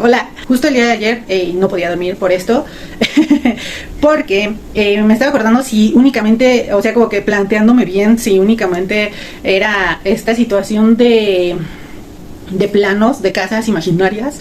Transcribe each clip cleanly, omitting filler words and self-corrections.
Hola, justo el día de ayer no podía dormir por esto, porque me estaba acordando si únicamente, o sea, como que planteándome bien si únicamente era esta situación de planos, de casas imaginarias,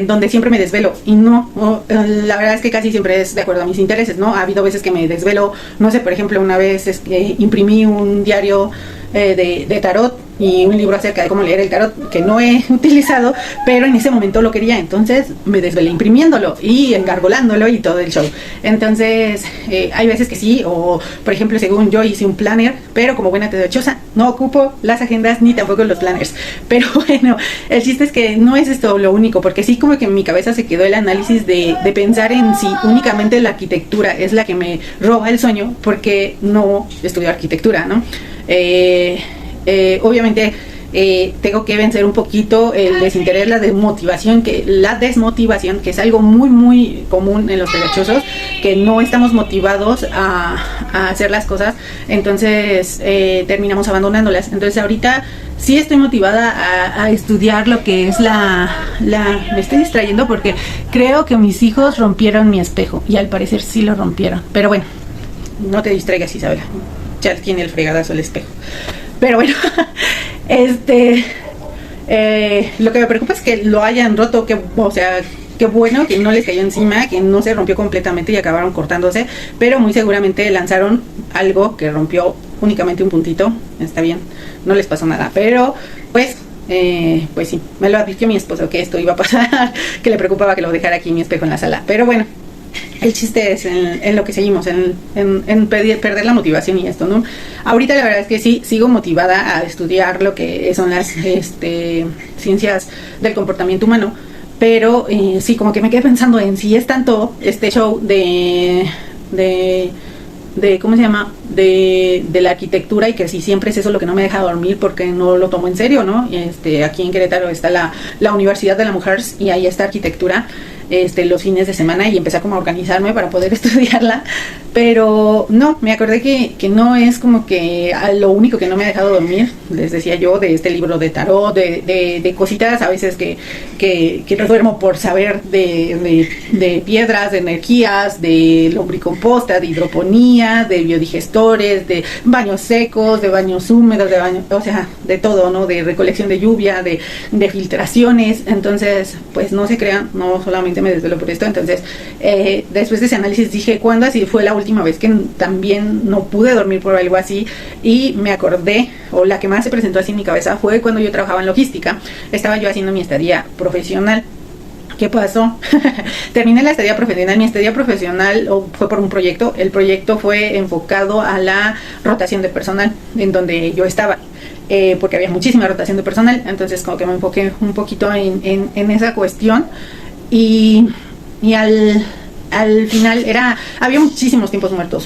donde siempre me desvelo, y no, la verdad es que casi siempre es de acuerdo a mis intereses, ¿no? Ha habido veces que me desvelo, no sé, por ejemplo, una vez imprimí un diario de tarot y un libro acerca de cómo leer el tarot que no he utilizado, pero en ese momento lo quería, entonces me desvelé imprimiéndolo y engargolándolo y todo el show. Entonces hay veces que sí, o por ejemplo, según yo hice un planner, pero como buena tedechosa no ocupo las agendas ni tampoco los planners. Pero bueno, el chiste es que no es esto lo único, porque sí, como que en mi cabeza se quedó el análisis de pensar en si únicamente la arquitectura es la que me roba el sueño, porque no estudio arquitectura, ¿no? Obviamente tengo que vencer un poquito el desinterés, la desmotivación, que es algo muy común en los derechosos, que no estamos motivados a hacer las cosas, entonces terminamos abandonándolas. Entonces ahorita sí estoy motivada a estudiar lo que es me estoy distrayendo porque creo que mis hijos rompieron mi espejo, y al parecer sí lo rompieron, pero bueno, no te distraigas, Isabela, ya tiene el fregadazo el espejo. Pero bueno, lo que me preocupa es que lo hayan roto, o sea, qué bueno que no les cayó encima, que no se rompió completamente y acabaron cortándose, pero muy seguramente lanzaron algo que rompió únicamente un puntito. Está bien, no les pasó nada, pero pues sí, me lo advirtió mi esposo que esto iba a pasar, que le preocupaba que lo dejara aquí mi espejo en la sala, pero bueno. El chiste es en lo que seguimos, en perder la motivación y esto, ¿no? Ahorita la verdad es que sí, sigo motivada a estudiar lo que son las ciencias del comportamiento humano, pero sí, como que me quedé pensando en si es tanto este show de ¿cómo se llama? De la arquitectura, y que si siempre es eso lo que no me deja dormir porque no lo tomo en serio, ¿no? Aquí en Querétaro está la Universidad de la Mujer y ahí está arquitectura los fines de semana, y empecé como a organizarme para poder estudiarla, pero no, me acordé que no es como que lo único que no me ha dejado dormir. Les decía yo de este libro de tarot, de cositas a veces que no duermo por saber de piedras, de energías, de lombricomposta, de hidroponía, de biodigestores, de baños secos, de baños húmedos, o sea, de todo, ¿no? De recolección de lluvia, de filtraciones. Entonces, pues no se crean, no solamente me desvelo por esto. Entonces, después de ese análisis dije, ¿cuándo así fue la última vez que también no pude dormir por algo así? Y me acordé, o la que más se presentó así en mi cabeza, fue cuando yo trabajaba en logística. Estaba yo haciendo mi estadía profesional. ¿Qué pasó? Terminé la estadía profesional. Mi estadía profesional fue por un proyecto. El proyecto fue enfocado a la rotación de personal en donde yo estaba, porque había muchísima rotación de personal. Entonces como que me enfoqué un poquito en esa cuestión, y al final había muchísimos tiempos muertos,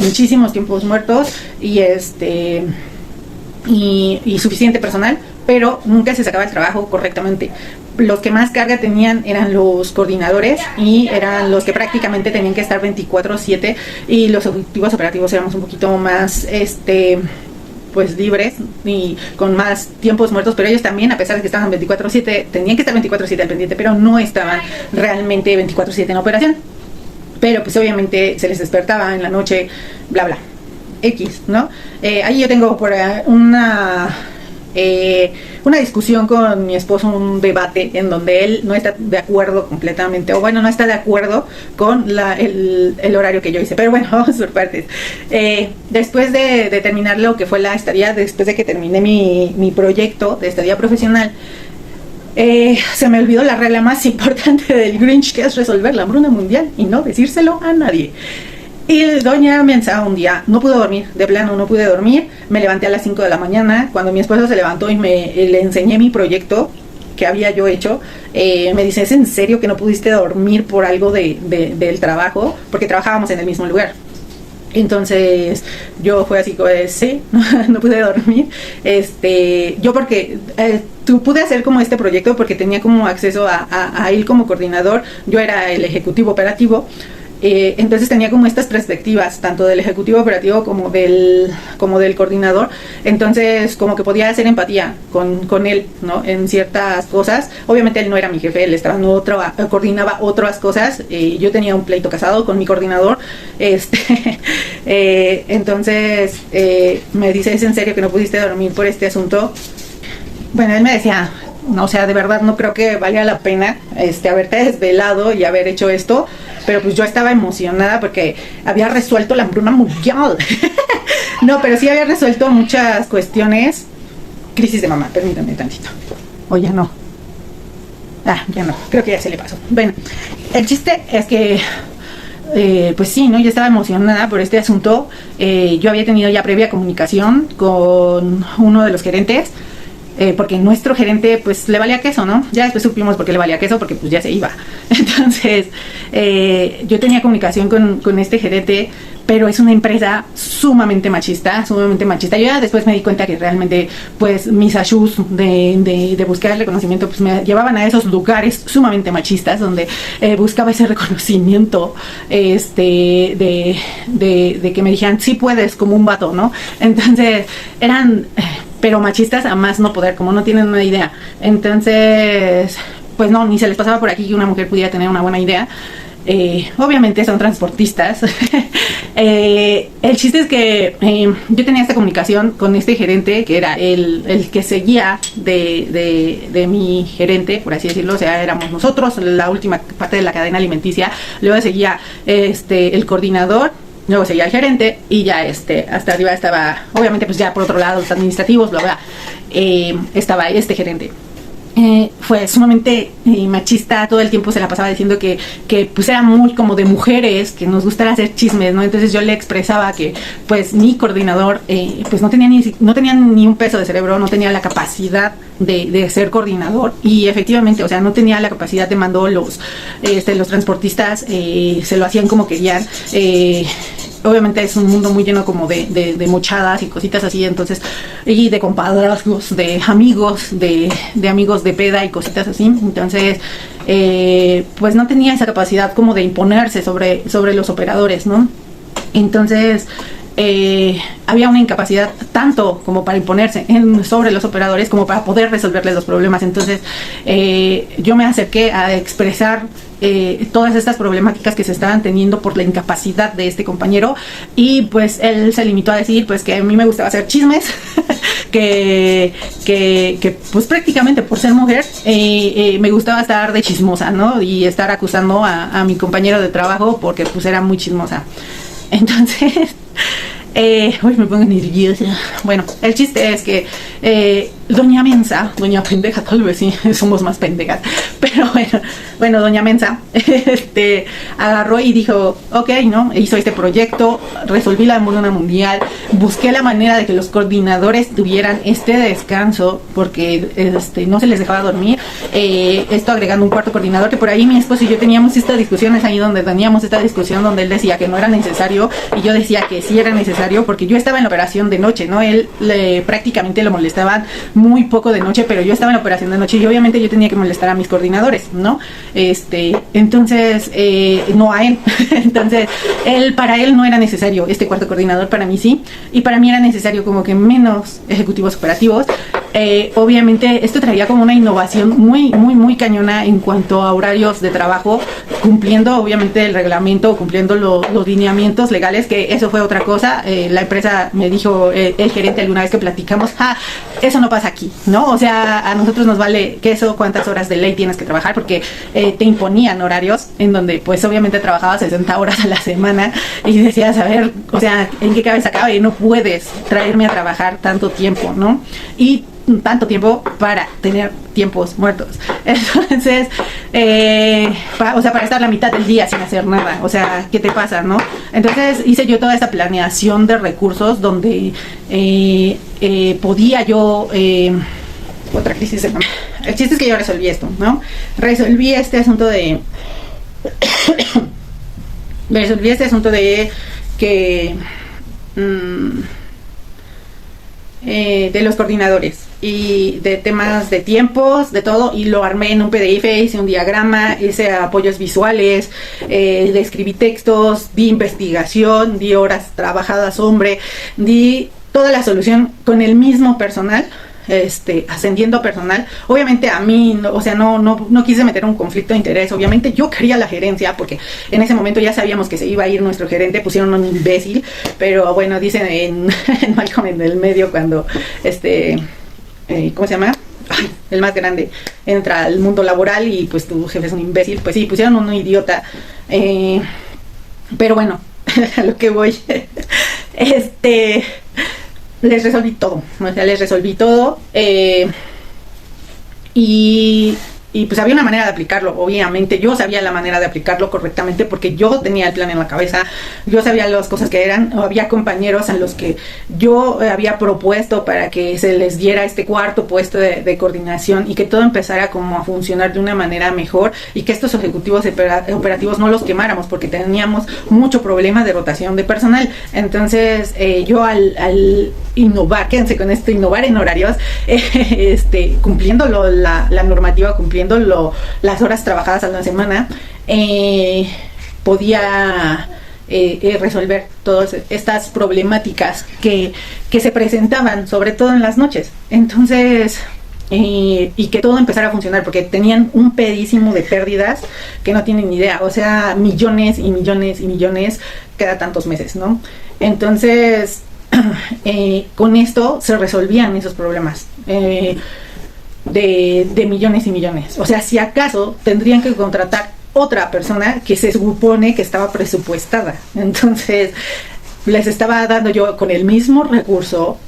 y suficiente personal, pero nunca se sacaba el trabajo correctamente. Los que más carga tenían eran los coordinadores, y eran los que prácticamente tenían que estar 24/7, y los ejecutivos operativos éramos un poquito más pues libres y con más tiempos muertos, pero ellos también, a pesar de que estaban 24/7, tenían que estar 24/7 al pendiente, pero no estaban realmente 24/7 en operación. Pero pues obviamente se les despertaba en la noche, bla bla, X, ¿no? Ahí yo tengo por una discusión con mi esposo, un debate en donde él no está de acuerdo completamente, o bueno, no está de acuerdo con el horario que yo hice, pero bueno, vamos por partes. Después de terminar lo que fue la estadía, después de que terminé mi proyecto de estadía profesional, se me olvidó la regla más importante del Grinch, que es resolver la hambruna mundial y no decírselo a nadie. Y doña Mensa un día no pudo dormir, de plano no pude dormir. Me levanté a las 5 de la mañana, cuando mi esposo se levantó y le enseñé mi proyecto que había yo hecho. Me dice, ¿es en serio que no pudiste dormir por algo del trabajo? Porque trabajábamos en el mismo lugar. Entonces yo fue así como sí, no pude dormir. Yo porque pude hacer como este proyecto porque tenía como acceso a él como coordinador. Yo era el ejecutivo operativo. Entonces tenía como estas perspectivas, tanto del ejecutivo operativo como del coordinador. Entonces como que podía hacer empatía con él, ¿no? En ciertas cosas. Obviamente él no era mi jefe, él estaba en coordinaba otras cosas. Yo tenía un pleito casado con mi coordinador. Entonces me dice, ¿es en serio que no pudiste dormir por este asunto? Bueno, él me decía, no, o sea, de verdad no creo que valga la pena haberte desvelado y haber hecho esto, pero pues yo estaba emocionada porque había resuelto la hambruna mundial. No, pero sí había resuelto muchas cuestiones. Crisis de mamá, permítanme tantito. O ya no. Ya no, creo que ya se le pasó. Bueno, el chiste es que pues sí, ¿no? Yo estaba emocionada por este asunto. Yo había tenido ya previa comunicación con uno de los gerentes, porque nuestro gerente pues le valía queso, ¿no? Ya después supimos por qué le valía queso, porque pues ya se iba. Entonces yo tenía comunicación con este gerente, pero es una empresa sumamente machista. Yo ya después me di cuenta que realmente pues mis ayús de buscar el reconocimiento pues me llevaban a esos lugares sumamente machistas donde buscaba ese reconocimiento de que me dijeran sí puedes como un vato, ¿no? Entonces eran pero machistas a más no poder, como no tienen una idea. Entonces pues no, ni se les pasaba por aquí que una mujer pudiera tener una buena idea. Obviamente son transportistas. El chiste es que yo tenía esta comunicación con este gerente, que era el que seguía de mi gerente, por así decirlo. O sea, éramos nosotros la última parte de la cadena alimenticia. Luego seguía el coordinador, luego seguía el gerente, y ya hasta arriba estaba, obviamente pues ya por otro lado los administrativos, bla bla, estaba este gerente. Fue sumamente machista, todo el tiempo se la pasaba diciendo que pues era muy como de mujeres, que nos gustara hacer chismes, ¿no? Entonces yo le expresaba que pues mi coordinador pues no tenía ni un peso de cerebro, no tenía la capacidad de ser coordinador, y efectivamente, o sea, no tenía la capacidad de mandar los transportistas, se lo hacían como querían. Obviamente es un mundo muy lleno como de mochadas y cositas así, entonces, y de compadrazgos, de amigos de peda y cositas así. Entonces pues no tenía esa capacidad como de imponerse sobre los operadores, ¿no? Entonces había una incapacidad tanto como para imponerse sobre los operadores como para poder resolverles los problemas. Entonces yo me acerqué a expresar todas estas problemáticas que se estaban teniendo por la incapacidad de este compañero, y pues él se limitó a decir pues que a mí me gustaba hacer chismes, que pues prácticamente por ser mujer me gustaba estar de chismosa, ¿no? Y estar acusando a mi compañero de trabajo porque pues era muy chismosa. Entonces uy, me pongo nerviosa. Bueno, el chiste es que doña pendeja, tal vez sí, somos más pendejas, pero bueno, doña Mensa agarró y dijo, ok, ¿no? Hizo este proyecto, resolví la hambruna mundial, busqué la manera de que los coordinadores tuvieran este descanso, porque no se les dejaba dormir. Esto agregando un cuarto coordinador, que por ahí mi esposo y yo teníamos esta discusión, es ahí donde teníamos esta discusión, donde él decía que no era necesario y yo decía que sí era necesario, porque yo estaba en la operación de noche, ¿no? Él prácticamente lo molestaban muy poco de noche, pero yo estaba en la operación de noche y obviamente yo tenía que molestar a mis coordinadores, ¿no? Entonces no a él. Entonces para él no era necesario este cuarto coordinador, para mí sí, y para mí era necesario como que menos ejecutivos operativos. Obviamente esto traía como una innovación muy cañona en cuanto a horarios de trabajo, cumpliendo obviamente el reglamento, cumpliendo los lineamientos legales, que eso fue otra cosa. La empresa me dijo, el gerente alguna vez que platicamos, eso no pasa aquí, ¿no? O sea, a nosotros nos vale que eso, cuántas horas de ley tienes que trabajar, porque te imponían horarios en donde pues obviamente trabajabas 60 horas a la semana y decías, a ver, o sea, ¿en qué cabeza cabe? No puedes traerme a trabajar tanto tiempo, ¿no? Y tanto tiempo para tener tiempos muertos. Entonces para estar la mitad del día sin hacer nada, o sea, ¿qué te pasa, no? Entonces hice yo toda esta planeación de recursos donde podía yo otra crisis de mamá. El chiste es que yo resolví esto, ¿no? Resolví este asunto de que de los coordinadores. y de temas de tiempos, de todo, y lo armé en un PDF, hice un diagrama, hice apoyos visuales, escribí textos, di investigación, di horas trabajadas, di toda la solución con el mismo personal, ascendiendo personal. Obviamente a mí, o sea, no quise meter un conflicto de interés. Obviamente yo quería la gerencia, porque en ese momento ya sabíamos que se iba a ir nuestro gerente, pusieron un imbécil, pero bueno, dicen en Malcolm en el medio, cuando ¿cómo se llama? Ay, el más grande entra al mundo laboral y pues tu jefe es un imbécil. Pues sí, pusieron un idiota, pero bueno, a lo que voy, les resolví todo, o sea, les resolví todo, y pues había una manera de aplicarlo. Obviamente yo sabía la manera de aplicarlo correctamente, porque yo tenía el plan en la cabeza, yo sabía las cosas que eran. Había compañeros a los que yo había propuesto para que se les diera este cuarto puesto de coordinación, y que todo empezara como a funcionar de una manera mejor, y que estos ejecutivos operativos no los quemáramos, porque teníamos mucho problema de rotación de personal. Entonces yo al innovar, quédense con esto, innovar en horarios, cumpliendo la normativa, cumpliendo las horas trabajadas a la semana, podía resolver todas estas problemáticas que se presentaban, sobre todo en las noches. Entonces, y que todo empezara a funcionar, porque tenían un pedísimo de pérdidas que no tienen ni idea, o sea, millones y millones y millones cada tantos meses, ¿no? Entonces, con esto se resolvían esos problemas de millones y millones. O sea, si acaso tendrían que contratar otra persona que se supone que estaba presupuestada. Entonces les estaba dando yo con el mismo recurso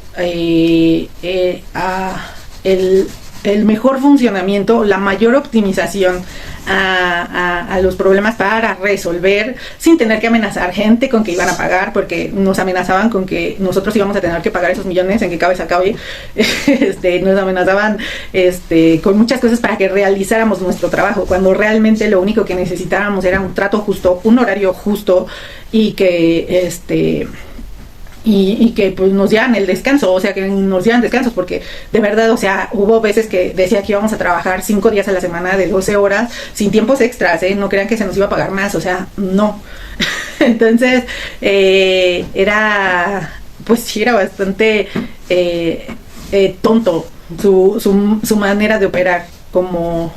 el mejor funcionamiento, la mayor optimización a los problemas para resolver, sin tener que amenazar gente con que iban a pagar, porque nos amenazaban con que nosotros íbamos a tener que pagar esos millones en que cabeza acabe. Nos amenazaban con muchas cosas para que realizáramos nuestro trabajo, cuando realmente lo único que necesitábamos era un trato justo, un horario justo, y que y que pues nos dieran el descanso, o sea, que nos dieran descansos, porque de verdad, o sea, hubo veces que decía que íbamos a trabajar 5 días a la semana de 12 horas sin tiempos extras, no crean que se nos iba a pagar más, o sea, no. Entonces, era bastante tonto su manera de operar, como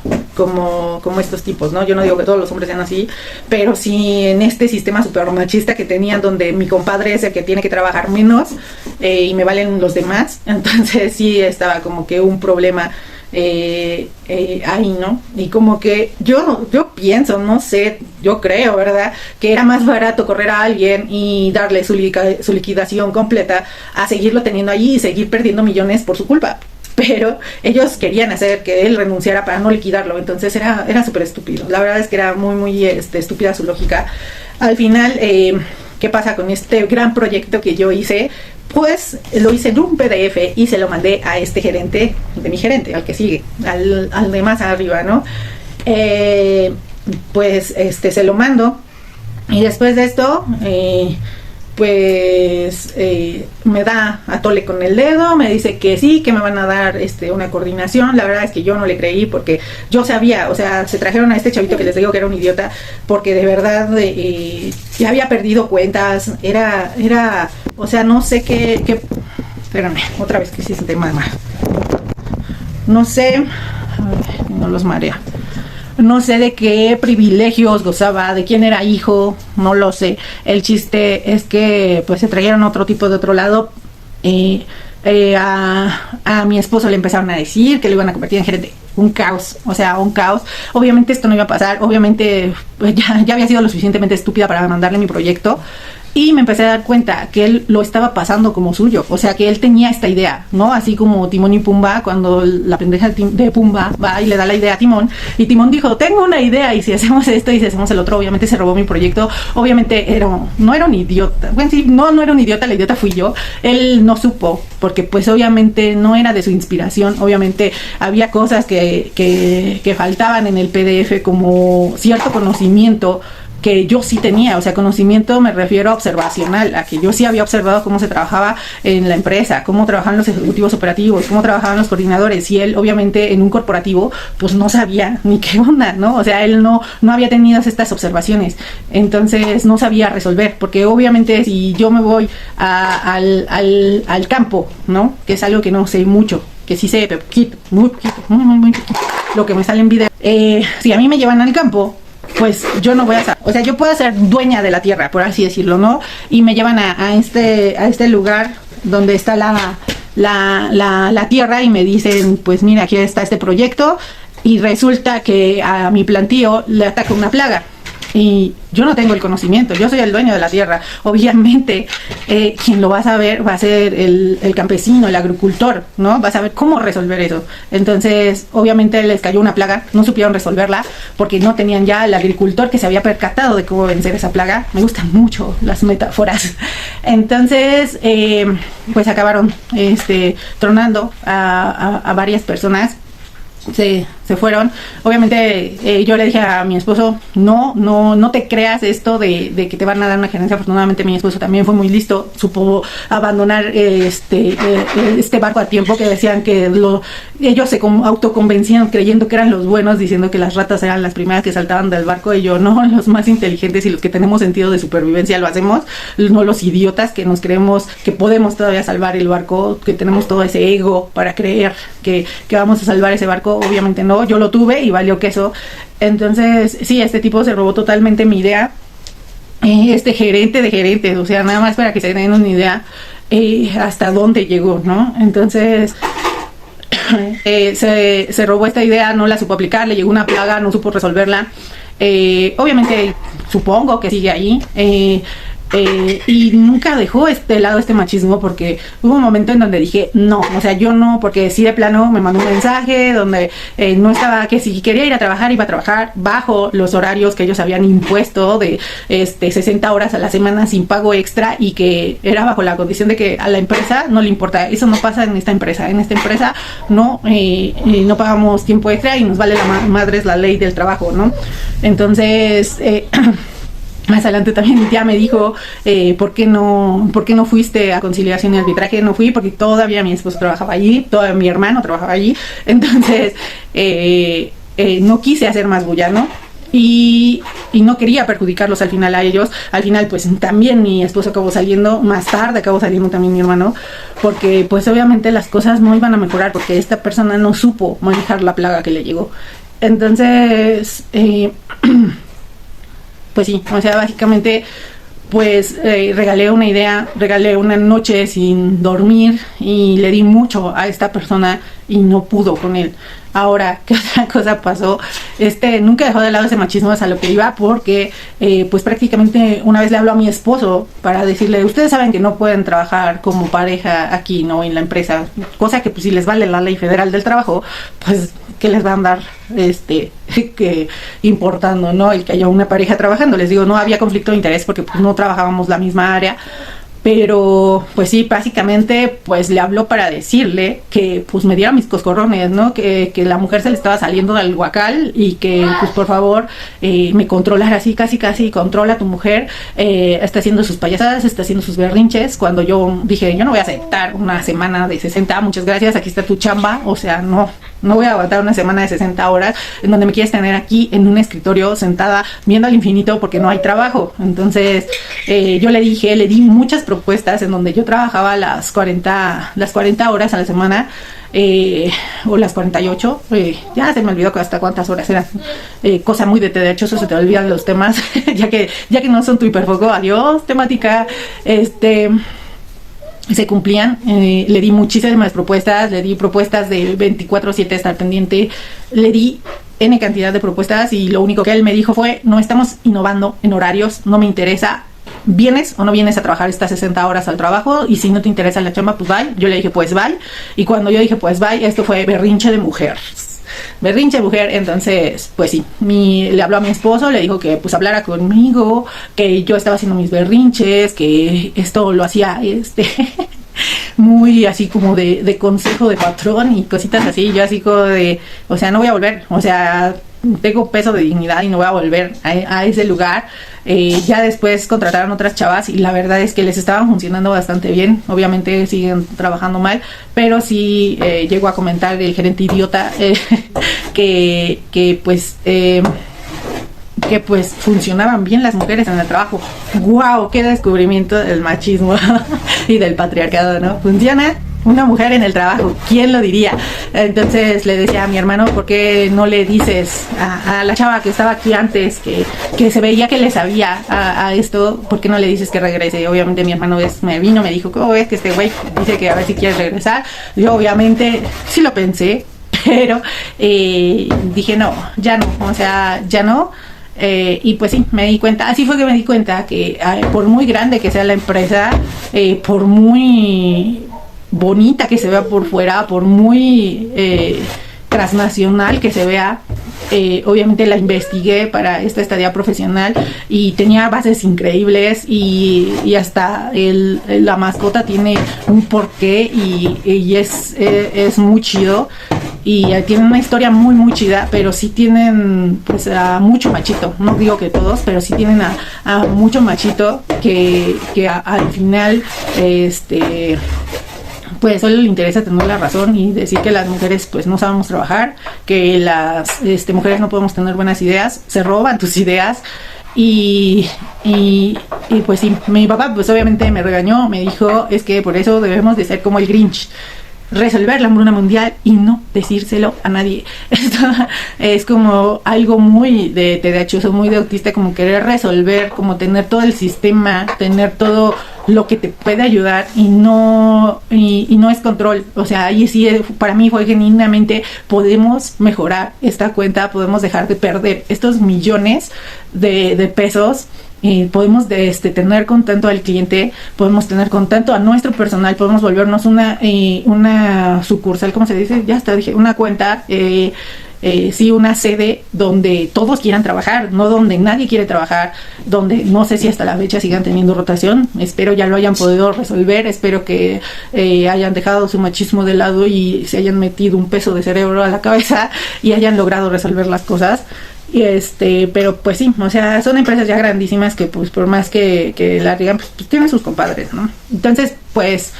estos tipos, ¿no? Yo no digo que todos los hombres sean así, pero sí en este sistema súper machista que tenían, donde mi compadre es el que tiene que trabajar menos, y me valen los demás. Entonces sí estaba como que un problema ahí, ¿no? Y como que yo pienso, no sé, yo creo, ¿verdad?, que era más barato correr a alguien y darle su liquidación completa, a seguirlo teniendo allí y seguir perdiendo millones por su culpa. Pero ellos querían hacer que él renunciara para no liquidarlo. Entonces era súper estúpido. La verdad es que era muy, muy estúpida su lógica. Al final, ¿qué pasa con este gran proyecto que yo hice? Pues lo hice en un PDF y se lo mandé a este gerente, de mi gerente, al que sigue, al de más arriba, ¿no? Se lo mando, y después de esto, me da a tole con el dedo, me dice que sí, que me van a dar una coordinación. La verdad es que yo no le creí, porque yo sabía, o sea, se trajeron a este chavito que les digo que era un idiota, porque de verdad ya había perdido cuentas, era, o sea, no sé qué, espérame, otra vez que sí es un tema de más, no sé, no los marea. No sé de qué privilegios gozaba, de quién era hijo, no lo sé. El chiste es que pues se trajeron otro tipo de otro lado. A mi esposo le empezaron a decir que lo iban a convertir en gerente. Un caos, o sea, un caos. Obviamente esto no iba a pasar. Obviamente pues, ya había sido lo suficientemente estúpida para mandarle mi proyecto. Y me empecé a dar cuenta que él lo estaba pasando como suyo, o sea, que él tenía esta idea, ¿no? Así como Timón y Pumba, cuando la pendeja de Pumba va y le da la idea a Timón, y Timón dijo, tengo una idea, y si hacemos esto y si hacemos el otro. Obviamente se robó mi proyecto. Obviamente no era un idiota. Bueno, sí, no era un idiota, la idiota fui yo. Él no supo, porque pues obviamente no era de su inspiración. Obviamente había cosas que faltaban en el PDF, como cierto conocimiento que yo sí tenía, o sea, conocimiento me refiero a observacional, a que yo sí había observado cómo se trabajaba en la empresa, cómo trabajaban los ejecutivos operativos, cómo trabajaban los coordinadores, y él obviamente en un corporativo pues no sabía ni qué onda, ¿no? O sea, él no había tenido estas observaciones, entonces no sabía resolver, porque obviamente si yo me voy al campo, ¿no? Que es algo que no sé mucho, que sí sé poquito, muy poquito, muy poquito, lo que me sale en video, si a mí me llevan al campo, pues yo no voy a saber, o sea, yo puedo ser dueña de la tierra, por así decirlo, ¿no? Y me llevan a este lugar donde está la tierra y me dicen, pues mira, aquí está este proyecto, y resulta que a mi plantío le ataca una plaga. Y yo no tengo el conocimiento, yo soy el dueño de la tierra. Obviamente, quien lo va a saber va a ser el campesino, el agricultor, ¿no? Va a saber cómo resolver eso. Entonces, obviamente les cayó una plaga, no supieron resolverla porque no tenían ya el agricultor que se había percatado de cómo vencer esa plaga. Me gustan mucho las metáforas. Entonces, pues acabaron tronando a varias personas. Se fueron. Obviamente yo le dije a mi esposo, no te creas esto de que te van a dar una gerencia. Afortunadamente mi esposo también fue muy listo, supo abandonar este barco a tiempo, que decían que ellos se autoconvencían creyendo que eran los buenos, diciendo que las ratas eran las primeras que saltaban del barco, y yo, no, los más inteligentes y los que tenemos sentido de supervivencia lo hacemos, no los idiotas que nos creemos que podemos todavía salvar el barco, que tenemos todo ese ego para creer que vamos a salvar ese barco. Obviamente no, yo lo tuve y valió queso. Entonces, sí, este tipo se robó totalmente mi idea. Gerente de gerentes, o sea, nada más para que se den una idea hasta dónde llegó, ¿no? Entonces, se robó esta idea, no la supo aplicar, le llegó una plaga, no supo resolverla. Obviamente, supongo que sigue ahí. Y nunca dejó este machismo, porque hubo un momento en donde dije no, o sea, yo no, porque sí de plano me mandó un mensaje donde no estaba, que si quería ir a trabajar, iba a trabajar bajo los horarios que ellos habían impuesto de 60 horas a la semana sin pago extra, y que era bajo la condición de que a la empresa no le importa. Eso no pasa en esta empresa. En esta empresa no pagamos tiempo extra y nos vale la madre la ley del trabajo, ¿no? Entonces más adelante también ya me dijo, ¿por qué no fuiste a conciliación y arbitraje? No fui porque todavía mi esposo trabajaba allí, todavía mi hermano trabajaba allí. Entonces, no quise hacer más bulla, ¿no? Y no quería perjudicarlos al final a ellos. Al final, pues también mi esposo acabó saliendo, más tarde acabó saliendo también mi hermano, porque pues obviamente las cosas no iban a mejorar, porque esta persona no supo manejar la plaga que le llegó. Entonces, pues sí, o sea, básicamente pues regalé una noche sin dormir, y le di mucho a esta persona y no pudo con él. Ahora, ¿qué otra cosa pasó? Nunca dejó de lado ese machismo, es a lo que iba, porque pues prácticamente una vez le habló a mi esposo para decirle, ustedes saben que no pueden trabajar como pareja aquí, ¿no? En la empresa, cosa que pues si les vale la ley federal del trabajo, pues que les van a dar que importando, ¿no? El que haya una pareja trabajando. Les digo, no había conflicto de interés porque pues no trabajábamos la misma área. Pero pues sí, básicamente pues le habló para decirle que pues me diera mis coscorrones, ¿no? Que la mujer se le estaba saliendo del huacal, y que pues por favor me controlara, así casi controla a tu mujer, está haciendo sus payasadas, está haciendo sus berrinches. Cuando yo dije, yo no voy a aceptar una semana de 60, muchas gracias, aquí está tu chamba, o sea, no voy a aguantar una semana de 60 horas en donde me quieres tener aquí en un escritorio sentada viendo al infinito porque no hay trabajo. Entonces yo le di muchas propuestas en donde yo trabajaba las 40 horas a la semana, o las 48, ya se me olvidó hasta cuántas horas eran, cosa muy de derechoso, se te olvidan los temas ya que no son tu hiperfoco. Adiós temática. Se cumplían, le di muchísimas propuestas, le di propuestas de 24/7 estar pendiente, le di N cantidad de propuestas, y lo único que él me dijo fue, no estamos innovando en horarios, no me interesa, ¿vienes o no vienes a trabajar estas 60 horas al trabajo? Y si no te interesa la chamba, pues bye. Yo le dije, pues bye. Y cuando yo dije, pues bye, esto fue berrinche de mujer. Entonces pues sí, le habló a mi esposo, le dijo que pues hablara conmigo, que yo estaba haciendo mis berrinches, que esto lo hacía muy así como de consejo de patrón y cositas así. Yo así como de, o sea, no voy a volver, o sea, tengo peso de dignidad y no voy a volver a ese lugar. Ya después contrataron otras chavas y la verdad es que les estaban funcionando bastante bien. Obviamente siguen trabajando mal, pero sí llegó a comentar el gerente idiota que pues funcionaban bien las mujeres en el trabajo. ¡Wow! ¡Qué descubrimiento del machismo y del patriarcado! ¿No? Funciona una mujer en el trabajo, ¿quién lo diría? Entonces le decía a mi hermano, ¿por qué no le dices a la chava que estaba aquí antes, que se veía que le sabía a esto, ¿por qué no le dices que regrese? Obviamente mi hermano me dijo, ¿cómo ves que este güey dice que a ver si quieres regresar? Yo obviamente sí lo pensé, pero dije no, ya no, o sea, ya no. Y pues sí, me di cuenta, así fue que me di cuenta que por muy grande que sea la empresa, por muy bonita que se vea por fuera, por muy transnacional que se vea, obviamente la investigué para esta estadía profesional y tenía bases increíbles y hasta la mascota tiene un porqué y es muy chido y tiene una historia muy muy chida, pero sí tienen pues a mucho machito, no digo que todos, pero sí tienen a mucho machito que al final pues solo le interesa tener la razón y decir que las mujeres pues no sabemos trabajar, que las mujeres no podemos tener buenas ideas, se roban tus ideas y pues sí, mi papá pues obviamente me regañó, me dijo, es que por eso debemos de ser como el Grinch, resolver la hambruna mundial y no decírselo a nadie. Esto es como algo muy de TDAH, muy de autista, como querer resolver, como tener todo el sistema, tener todo lo que te puede ayudar y no es control. O sea, ahí sí para mí fue genuinamente, podemos mejorar esta cuenta, podemos dejar de perder estos millones de pesos. Podemos tener contento al cliente, podemos tener contento a nuestro personal, podemos volvernos una sucursal, ¿cómo se dice? Ya está, dije, una cuenta, sí, una sede donde todos quieran trabajar, no donde nadie quiere trabajar, donde no sé si hasta la fecha sigan teniendo rotación. Espero ya lo hayan podido resolver, espero que hayan dejado su machismo de lado y se hayan metido un peso de cerebro a la cabeza y hayan logrado resolver las cosas. Y pero pues sí, o sea, son empresas ya grandísimas que pues por más que la digan, pues tienen sus compadres, ¿no? Entonces, pues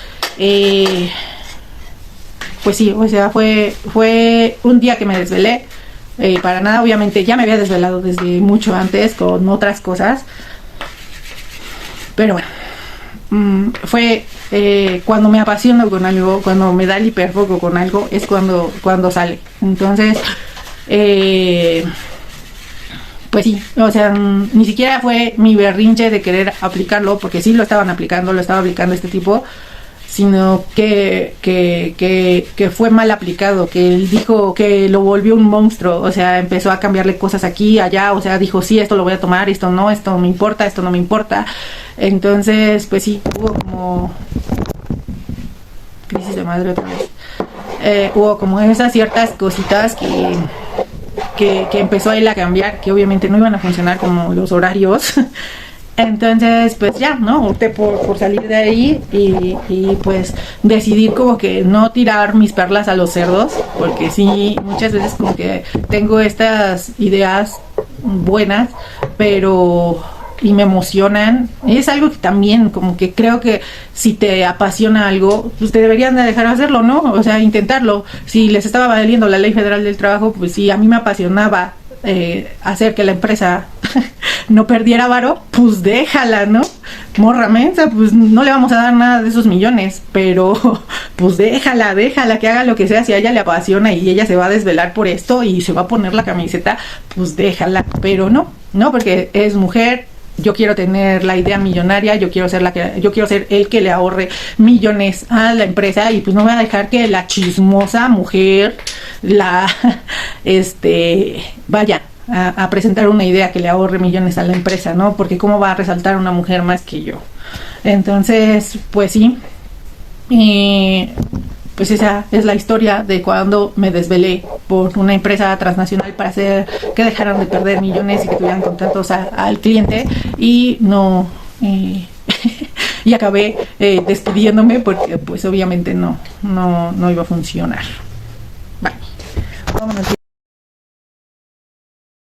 sí, o sea, fue un día que me desvelé, para nada, obviamente ya me había desvelado desde mucho antes con otras cosas, pero bueno, fue cuando me apasiono con algo, cuando me da el hiperfoco con algo, es cuando sale. Entonces, pues sí, o sea, ni siquiera fue mi berrinche de querer aplicarlo, porque sí lo estaba aplicando este tipo, sino que fue mal aplicado, que él dijo que lo volvió un monstruo, o sea, empezó a cambiarle cosas aquí, allá, o sea, dijo, sí, esto lo voy a tomar, esto no me importa, esto no me importa. Entonces, pues sí, hubo como crisis de madre otra vez. Hubo como esas ciertas cositas que empezó a él a cambiar, que obviamente no iban a funcionar como los horarios. Entonces, pues ya, ¿no? Opté por salir de ahí y pues decidir como que no tirar mis perlas a los cerdos, porque sí, muchas veces como que tengo estas ideas buenas, pero y me emocionan. Es algo que también como que creo que si te apasiona algo, pues te deberían de dejar hacerlo, ¿no? O sea, intentarlo. Si les estaba valiendo la Ley Federal del Trabajo, pues si a mí me apasionaba hacer que la empresa no perdiera varo, pues déjala, ¿no? Morra mensa, pues no le vamos a dar nada de esos millones, pero pues déjala que haga lo que sea. Si a ella le apasiona y ella se va a desvelar por esto y se va a poner la camiseta, pues déjala, pero no, porque es mujer. Yo quiero tener la idea millonaria, yo quiero ser el que le ahorre millones a la empresa, y pues no voy a dejar que la chismosa mujer vaya a presentar una idea que le ahorre millones a la empresa, ¿no? Porque cómo va a resaltar una mujer más que yo. Entonces, pues sí, pues esa es la historia de cuando me desvelé por una empresa transnacional para hacer que dejaran de perder millones y que tuvieran contratos al cliente, y no y acabé despidiéndome porque pues obviamente no iba a funcionar. Bye. Vámonos.